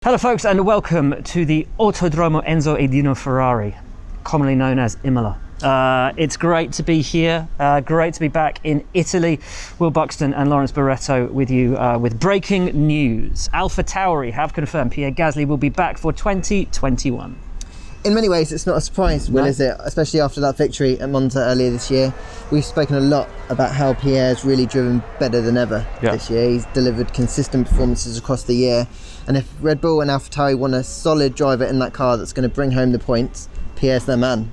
Hello folks, and welcome to the Autodromo Enzo e Dino Ferrari, commonly known as Imola. It's great to be here, great to be back in Italy. Will Buxton and Lawrence Barretto with you with breaking news. AlphaTauri have confirmed Pierre Gasly will be back for 2021. In many ways, it's not a surprise, Will, is it? Especially after that victory at Monza earlier this year. We've spoken a lot about how Pierre's really driven better than ever this year. He's delivered consistent performances across the year. And if Red Bull and AlphaTauri want a solid driver in that car that's going to bring home the points, Pierre's their man.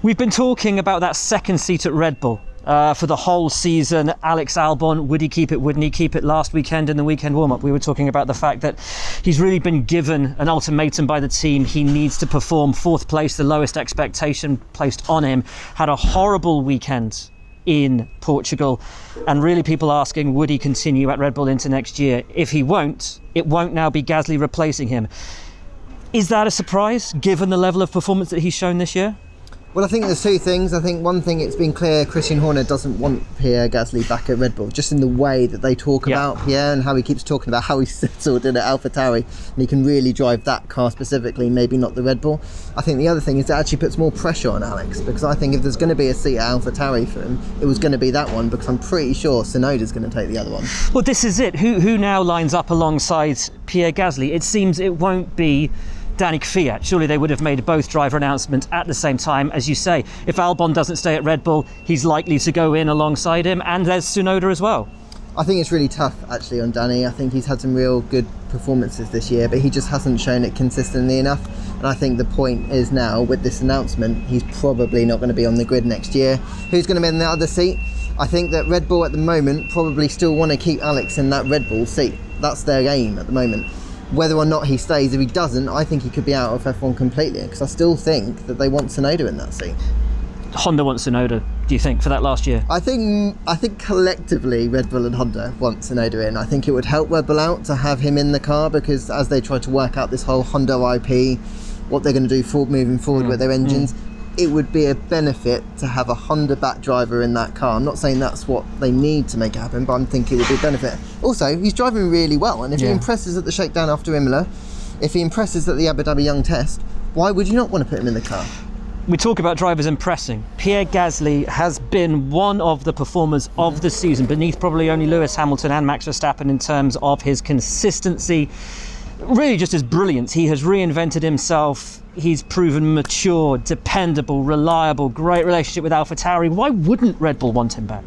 We've been talking about that second seat at Red Bull for the whole season. Alex Albon, would he keep it, wouldn't he keep it? Last weekend in the weekend warm-up, we were talking about the fact that he's really been given an ultimatum by the team. He needs to perform. Fourth place, the lowest expectation placed on him. Had a horrible weekend in Portugal, and really people asking, would he continue at Red Bull into next year? If he won't, it won't now be Gasly replacing him. Is that a surprise, given the level of performance that he's shown this year? Well, I think there's two things. I think one thing, it's been clear Christian Horner doesn't want Pierre Gasly back at Red Bull, just in the way that they talk about Pierre and how he keeps talking about how he settled in at AlphaTauri and he can really drive that car specifically, maybe not the Red Bull. I think the other thing is it actually puts more pressure on Alex, because I think if there's going to be a seat at AlphaTauri for him, it was going to be that one, because I'm pretty sure Tsunoda's going to take the other one. Well, this is it. Who now lines up alongside Pierre Gasly? It seems it won't be Danny Kvyat. Surely they would have made both driver announcements at the same time. As you say, if Albon doesn't stay at Red Bull, he's likely to go in alongside him, and there's Tsunoda as well. I think it's really tough actually on Danny. I think he's had some real good performances this year, but he just hasn't shown it consistently enough. And I think the point is now, with this announcement, he's probably not going to be on the grid next year. Who's going to be in the other seat? I think that Red Bull at the moment probably still want to keep Alex in that Red Bull seat. That's their aim at the moment. Whether or not he stays, if he doesn't, I think he could be out of F1 completely, because I still think that they want Tsunoda in that seat. Honda wants Tsunoda, do you think, for that last year? I think collectively Red Bull and Honda want Tsunoda in. I think it would help Red Bull out to have him in the car, because as they try to work out this whole Honda IP, what they're going to do moving forward with their engines, it would be a benefit to have a Honda-backed driver in that car. I'm not saying that's what they need to make it happen, but I'm thinking it would be a benefit. Also, he's driving really well, and if he impresses at the shakedown after Imola, if he impresses at the Abu Dhabi Young Test, why would you not want to put him in the car? We talk about drivers impressing. Pierre Gasly has been one of the performers of the season, beneath probably only Lewis Hamilton and Max Verstappen in terms of his consistency, really just his brilliance. He has reinvented himself. He's proven mature, dependable, reliable, great relationship with AlphaTauri. Why wouldn't Red Bull want him back?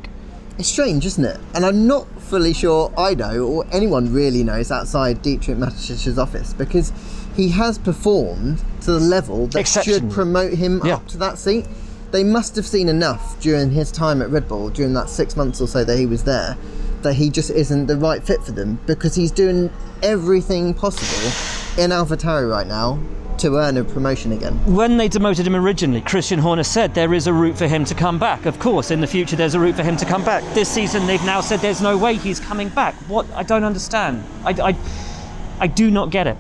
It's strange, isn't it? And I'm not fully sure I know, or anyone really knows outside Dietrich Mateschitsch's office, because he has performed to the level that should promote him up to that seat. They must have seen enough during his time at Red Bull, during that 6 months or so that he was there, that he just isn't the right fit for them, because he's doing everything possible in AlphaTauri right now to earn a promotion again. When they demoted him originally, Christian Horner said there is a route for him to come back. Of course, in the future there's a route for him to come back. This season they've now said there's no way he's coming back. What? I don't understand. I do not get it.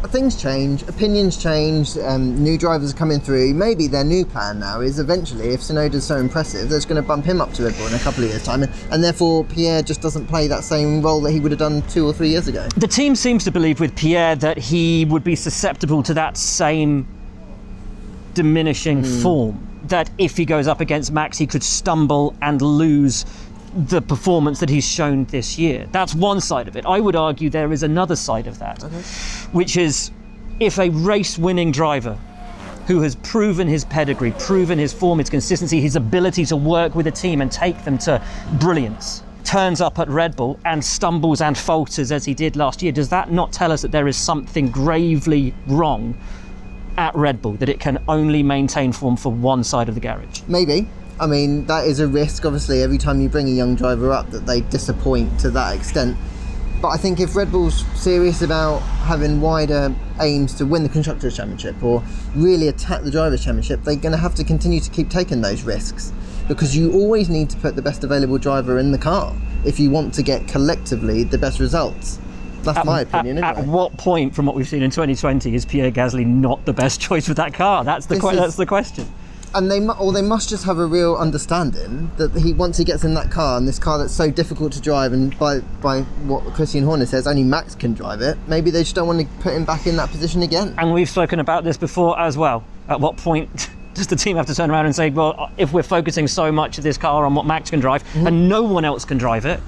Things change, opinions change, new drivers are coming through. Maybe their new plan now is eventually, if Tsunoda's so impressive, they're going to bump him up to Red Bull in a couple of years' time, and therefore Pierre just doesn't play that same role that he would have done 2 or 3 years ago. The team seems to believe with Pierre that he would be susceptible to that same diminishing form, that if he goes up against Max, he could stumble and lose the performance that he's shown this year. That's one side of it. I would argue there is another side of that, which is if a race-winning driver who has proven his pedigree, proven his form, his consistency, his ability to work with a team and take them to brilliance, turns up at Red Bull and stumbles and falters as he did last year, does that not tell us that there is something gravely wrong at Red Bull, that it can only maintain form for one side of the garage? Maybe. I mean, that is a risk, obviously, every time you bring a young driver up, that they disappoint to that extent. But I think if Red Bull's serious about having wider aims to win the Constructors' Championship or really attack the Drivers' Championship, they're going to have to continue to keep taking those risks, because you always need to put the best available driver in the car if you want to get collectively the best results. That's my opinion. At what point from what we've seen in 2020 is Pierre Gasly not the best choice for that car? That's the question. And they must just have a real understanding that once he gets in that car, and this car that's so difficult to drive, and by what Christian Horner says, only Max can drive it. Maybe they just don't want to put him back in that position again. And we've spoken about this before as well. At what point does the team have to turn around and say, well, if we're focusing so much of this car on what Max can drive, and no one else can drive it,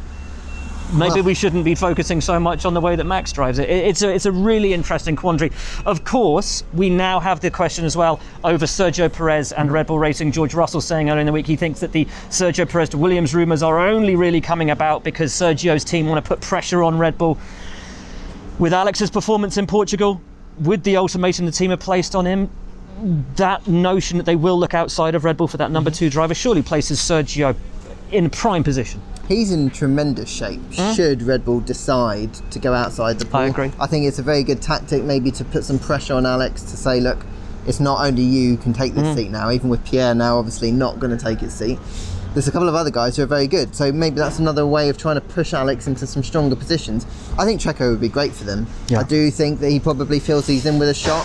maybe we shouldn't be focusing so much on the way that Max drives it. It's a really interesting quandary. Of course, we now have the question as well over Sergio Perez and Red Bull Racing. George Russell saying earlier in the week he thinks that the Sergio Perez to Williams rumours are only really coming about because Sergio's team want to put pressure on Red Bull. With Alex's performance in Portugal, with the ultimatum the team have placed on him, that notion that they will look outside of Red Bull for that number 2 driver surely places Sergio in prime position. He's in tremendous shape should Red Bull decide to go outside the pool. I agree. I think it's a very good tactic maybe to put some pressure on Alex to say, look, it's not only you who can take this seat now, even with Pierre now obviously not going to take his seat. There's a couple of other guys who are very good, so maybe that's another way of trying to push Alex into some stronger positions. I think Checo would be great for them. Yeah. I do think that he probably feels he's in with a shot.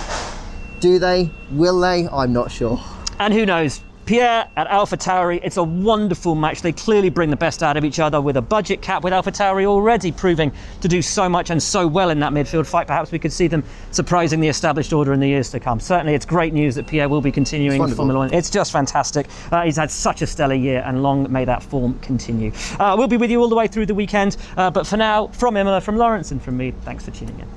Do they? Will they? I'm not sure. And who knows? Pierre at AlphaTauri, it's a wonderful match. They clearly bring the best out of each other with a budget cap, with AlphaTauri already proving to do so much and so well in that midfield fight. Perhaps we could see them surprising the established order in the years to come. Certainly it's great news that Pierre will be continuing in Formula 1. It's just fantastic. He's had such a stellar year, and long may that form continue. We'll be with you all the way through the weekend, but for now, from Imola, from Lawrence and from me, thanks for tuning in.